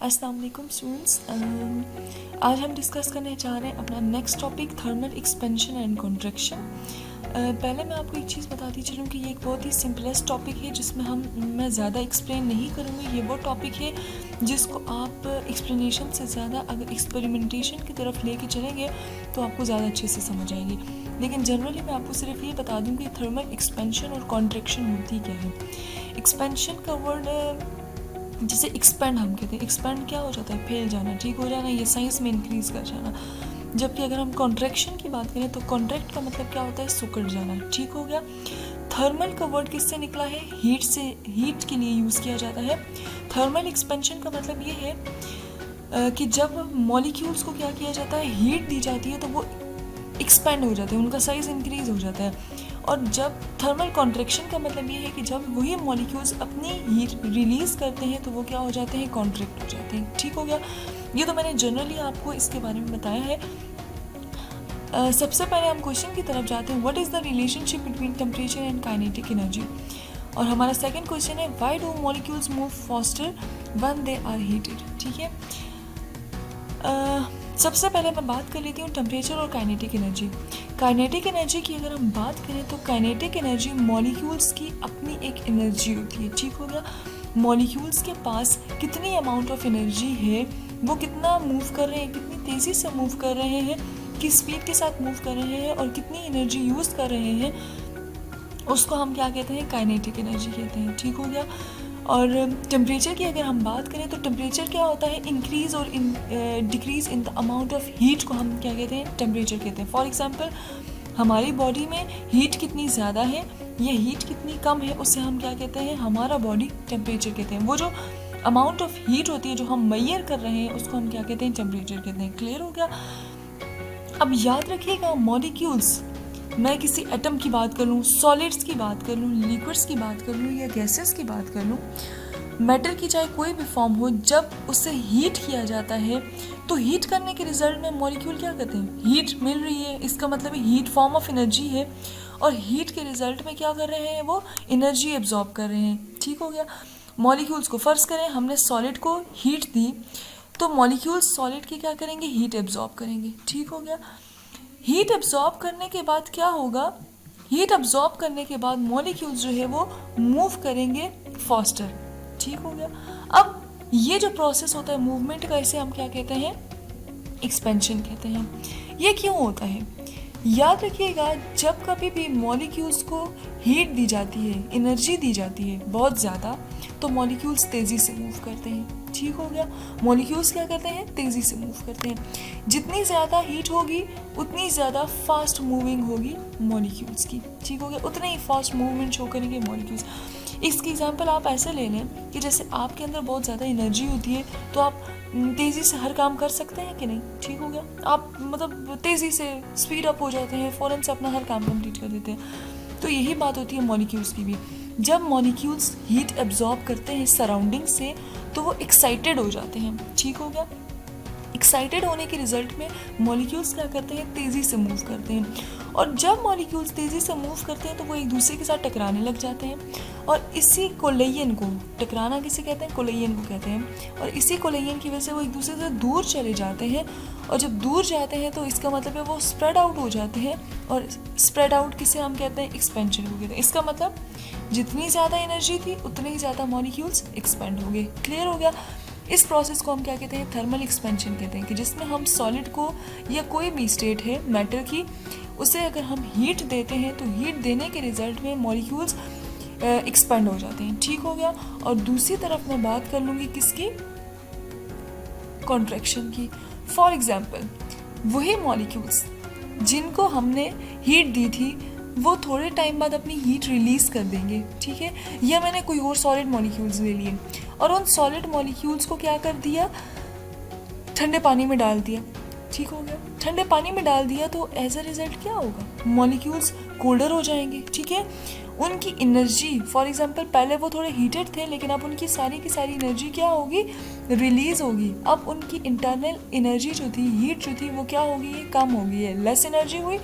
अस्सलाम वालेकुम स्टूडेंट्स। आज हम डिस्कस करने जा रहे हैं अपना next topic thermal expansion and contraction. पहले मैं आपको एक चीज़ बताती चलूँ कि ये एक बहुत ही सिंपलेस्ट टॉपिक है जिसमें मैं ज़्यादा एक्सप्लेन नहीं करूँगी। ये वो टॉपिक है जिसको आप एक्सप्लेनेशन से ज़्यादा अगर एक्सपेरिमेंटेशन की तरफ लेके चलेंगे तो आपको ज़्यादा अच्छे से समझ आएगी। लेकिन जनरली मैं आपको सिर्फ ये बता दूँ कि थर्मल एक्सपेंशन और कॉन्ट्रैक्शन होती क्या है। एक्सपेंशन का वर्ड जिसे एक्सपेंड हम कहते हैं। एक्सपेंड क्या हो जाता है? फैल जाना, ठीक हो जाना, ये साइंस में इंक्रीज कर जाना। जबकि अगर हम कॉन्ट्रैक्शन की बात करें तो कॉन्ट्रैक्ट का मतलब क्या होता है? सिकुड़ जाना, ठीक हो गया। थर्मल का वर्ड किससे निकला है? हीट से, हीट के लिए यूज़ किया जाता है। थर्मल एक्सपेंशन का मतलब ये है कि जब मॉलिक्यूल्स को क्या किया जाता है, हीट दी जाती है तो वो एक्सपेंड हो जाते हैं, उनका साइज इंक्रीज हो जाता है। और जब थर्मल कॉन्ट्रैक्शन का मतलब ये है कि जब वही मॉलिक्यूल्स अपनी हीट रिलीज करते हैं तो वो क्या हो जाते हैं? कॉन्ट्रैक्ट हो जाते हैं, ठीक हो गया। ये तो मैंने जनरली आपको इसके बारे में बताया है। सबसे पहले हम क्वेश्चन की तरफ जाते हैं। What is the relationship between temperature and kinetic energy. और हमारा सेकंड क्वेश्चन है why do molecules move faster when they are heated, ठीक है। सबसे पहले मैं बात कर लेती हूँ टेम्परेचर और काइनेटिक एनर्जी। काइनेटिक एनर्जी की अगर हम बात करें तो काइनेटिक एनर्जी मॉलिक्यूल्स की अपनी एक एनर्जी होती है, ठीक हो गया। मॉलिक्यूल्स के पास कितनी अमाउंट ऑफ एनर्जी है, वो कितना मूव कर रहे हैं, कितनी तेज़ी से मूव कर रहे हैं, किस स्पीड के साथ मूव कर रहे हैं और कितनी एनर्जी यूज़ कर रहे हैं, उसको हम क्या कहते हैं? काइनेटिक एनर्जी कहते हैं, ठीक हो गया। और टेम्परेचर की अगर हम बात करें तो टेम्परेचर क्या होता है? इंक्रीज़ और decrease in the amount of heat को हम क्या कहते हैं? टेम्परेचर कहते हैं। फॉर एग्जांपल हमारी बॉडी में हीट कितनी ज़्यादा है या हीट कितनी कम है, उससे हम क्या कहते हैं? हमारा बॉडी टेम्परेचर कहते हैं। वो जो अमाउंट ऑफ हीट होती है जो हम मेजर कर रहे हैं उसको हम क्या कहते हैं? टेम्परेचर कहते हैं। क्लियर हो गया। अब याद रखिएगा मॉलिक्यूल्स, मैं किसी एटम की बात कर लूँ, सॉलिड्स की बात कर लूँ, लिक्विड्स की बात कर लूँ या गैसेस की बात कर लूँ, मैटर की चाहे कोई भी फॉर्म हो, जब उससे हीट किया जाता है तो हीट करने के रिजल्ट में मॉलिक्यूल क्या करते हैं? हीट मिल रही है, इसका मतलब हीट फॉर्म ऑफ एनर्जी है और हीट के रिजल्ट में क्या कर रहे हैं? वो एनर्जी एब्जॉर्ब कर रहे हैं, ठीक हो गया। मॉलिक्यूल्स को फर्ज करें हमने सॉलिड को हीट दी तो मॉलिक्यूल्स सॉलिड की क्या करेंगे? हीट एब्जॉर्ब करेंगे, ठीक हो गया। हीट एब्जॉर्ब करने के बाद क्या होगा? हीट एब्जॉर्ब करने के बाद मॉलिक्यूल्स जो है वो मूव करेंगे फास्टर, ठीक हो गया। अब ये जो प्रोसेस होता है मूवमेंट का, इसे हम क्या कहते हैं? एक्सपेंशन कहते हैं। ये क्यों होता है? याद रखिएगा जब कभी भी मॉलिक्यूल्स को हीट दी जाती है, एनर्जी दी जाती है बहुत ज़्यादा, तो मॉलिक्यूल्स तेज़ी से मूव करते हैं, ठीक हो गया। मॉलिक्यूल्स क्या करते हैं? तेज़ी से मूव करते हैं। जितनी ज़्यादा हीट होगी उतनी ज़्यादा फास्ट मूविंग होगी मॉलिक्यूल्स की, ठीक हो गया। उतने ही फास्ट मूवमेंट शो करेंगे मॉलिक्यूल्स। इसकी एग्जांपल आप ऐसे ले लें कि जैसे आपके अंदर बहुत ज़्यादा एनर्जी होती है तो आप तेज़ी से हर काम कर सकते हैं कि नहीं, ठीक हो गया। आप मतलब तेज़ी से स्पीड अप हो जाते हैं, फ़ौरन से अपना हर काम कंप्लीट कर देते हैं। तो यही बात होती है मॉलिक्यूल्स की भी। जब मॉलिक्यूल्स हीट एब्जॉर्ब करते हैं सराउंडिंग से तो वो एक्साइटेड हो जाते हैं, ठीक हो गया। एक्साइटेड होने के रिजल्ट में मॉलिक्यूल्स क्या करते हैं? तेज़ी से मूव करते हैं। और जब मॉलिक्यूल्स तेज़ी से मूव करते हैं तो वो एक दूसरे के साथ टकराने लग जाते हैं और इसी कोलिजन को, टकराना किसे कहते हैं? कोलिजन को कहते हैं। और इसी कोलिजन की वजह से वो एक दूसरे से दूर चले जाते हैं और जब दूर जाते हैं तो इसका मतलब है वो स्प्रेड आउट हो जाते हैं। और स्प्रेड आउट किसे हम कहते हैं? एक्सपेंशन को कहते हैं। इसका मतलब जितनी ज़्यादा एनर्जी थी उतने ही ज़्यादा मॉलिक्यूल्स एक्सपेंड हो गए। क्लियर हो गया। इस प्रोसेस को हम क्या कहते हैं? थर्मल एक्सपेंशन कहते हैं, कि जिसमें हम सॉलिड को या कोई भी स्टेट है मैटर की, उसे अगर हम हीट देते हैं तो हीट देने के रिजल्ट में मॉलिक्यूल्स एक्सपेंड हो जाते हैं, ठीक हो गया। और दूसरी तरफ मैं बात कर लूँगी किसकी? कॉन्ट्रैक्शन की। फॉर एग्जाम्पल वही मॉलिक्यूल्स जिनको हमने हीट दी थी वो थोड़े टाइम बाद अपनी हीट रिलीज कर देंगे, ठीक है। या मैंने कोई और सॉलिड मॉलिक्यूल्स ले लिए और उन सॉलिड मॉलिक्यूल्स को क्या कर दिया? ठंडे पानी में डाल दिया, ठीक हो गया। ठंडे पानी में डाल दिया तो एज अ रिजल्ट क्या होगा? मॉलिक्यूल्स कोल्डर हो जाएंगे, ठीक है। उनकी एनर्जी, फॉर एग्जांपल पहले वो थोड़े हीटेड थे लेकिन अब उनकी सारी की सारी एनर्जी क्या होगी? रिलीज होगी। अब उनकी इंटरनल एनर्जी जो थी, हीट जो थी, वो क्या होगी? ये कम होगी है, लेस एनर्जी हुई।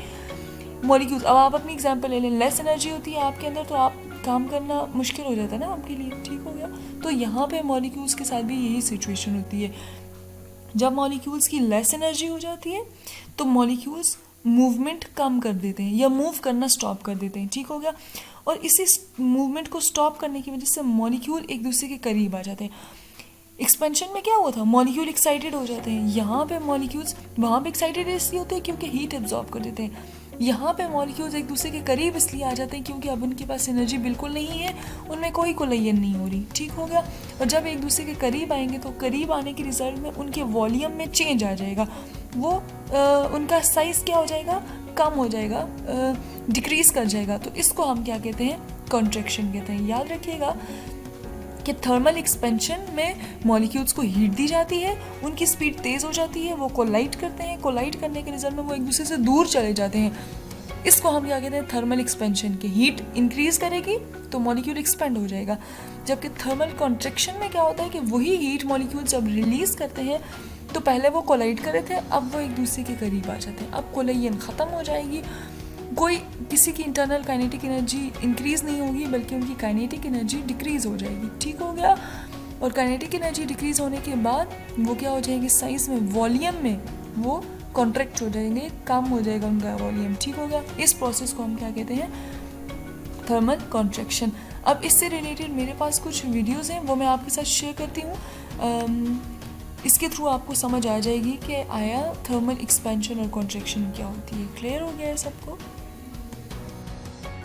मॉलिक्यूल्स, अब आप अपनी एग्जांपल ले लें, लेस एनर्जी होती है आपके अंदर तो आप काम करना मुश्किल हो जाता है ना आपके लिए, ठीक हो गया। तो यहाँ पे मॉलिक्यूल्स के साथ भी यही सिचुएशन होती है। जब मॉलिक्यूल्स की लेस एनर्जी हो जाती है तो मॉलिक्यूल्स मूवमेंट कम कर देते हैं या मूव करना स्टॉप कर देते हैं, ठीक हो गया। और इसी मूवमेंट को स्टॉप करने की वजह से मॉलिक्यूल एक दूसरे के करीब आ जाते हैं। एक्सपेंशन में क्या हुआ था, मॉलिक्यूल एक्साइटेड हो जाते हैं। यहाँ पे मॉलिक्यूल्स वहाँ पे एक्साइटेड इसलिए होते हैं क्योंकि हीट एब्जॉर्ब कर देते हैं। यहाँ पे मॉलिक्यूल्स एक दूसरे के करीब इसलिए आ जाते हैं क्योंकि अब उनके पास एनर्जी बिल्कुल नहीं है, उनमें कोई कोलिजन नहीं हो रही, ठीक हो गया। और जब एक दूसरे के करीब आएंगे तो करीब आने के रिजल्ट में उनके वॉल्यूम में चेंज आ जाएगा, वो उनका साइज़ क्या हो जाएगा, कम हो जाएगा, डिक्रीज़ कर जाएगा। तो इसको हम क्या कहते हैं, कॉन्ट्रैक्शन कहते हैं। याद रखिएगा कि थर्मल एक्सपेंशन में मॉलिक्यूल्स को हीट दी जाती है, उनकी स्पीड तेज़ हो जाती है, वो कोलाइड करते हैं, कोलाइड करने के रिजल्ट में वो एक दूसरे से दूर चले जाते हैं। इसको हम क्या कहते हैं, थर्मल एक्सपेंशन। की हीट इंक्रीज करेगी तो मॉलिक्यूल एक्सपेंड हो जाएगा। जबकि थर्मल कॉन्ट्रैक्शन में क्या होता है कि वही हीट मॉलिक्यूल जब रिलीज करते हैं तो पहले वो कोलाइड कर रहे थे, अब वो एक दूसरे के करीब आ जाते हैं, अब कोलिजन ख़त्म हो जाएगी, कोई किसी की इंटरनल काइनेटिक एनर्जी इंक्रीज़ नहीं होगी बल्कि उनकी काइनेटिक एनर्जी डिक्रीज़ हो जाएगी, ठीक हो गया। और काइनेटिक एनर्जी डिक्रीज़ होने के बाद वो क्या हो जाएगी, साइज़ में, वॉल्यूम में वो कॉन्ट्रैक्ट हो जाएंगे, कम हो जाएगा उनका वॉल्यूम, ठीक हो गया। इस प्रोसेस को हम क्या कहते हैं, थर्मल कॉन्ट्रैक्शन। अब इससे रिलेटेड मेरे पास कुछ वीडियोज़ हैं, वो मैं आपके साथ शेयर करती हूँ। इसके थ्रू आपको समझ आ जाएगी कि आया थर्मल एक्सपेंशन और कॉन्ट्रैक्शन क्या होती है। क्लियर हो गया है सबको?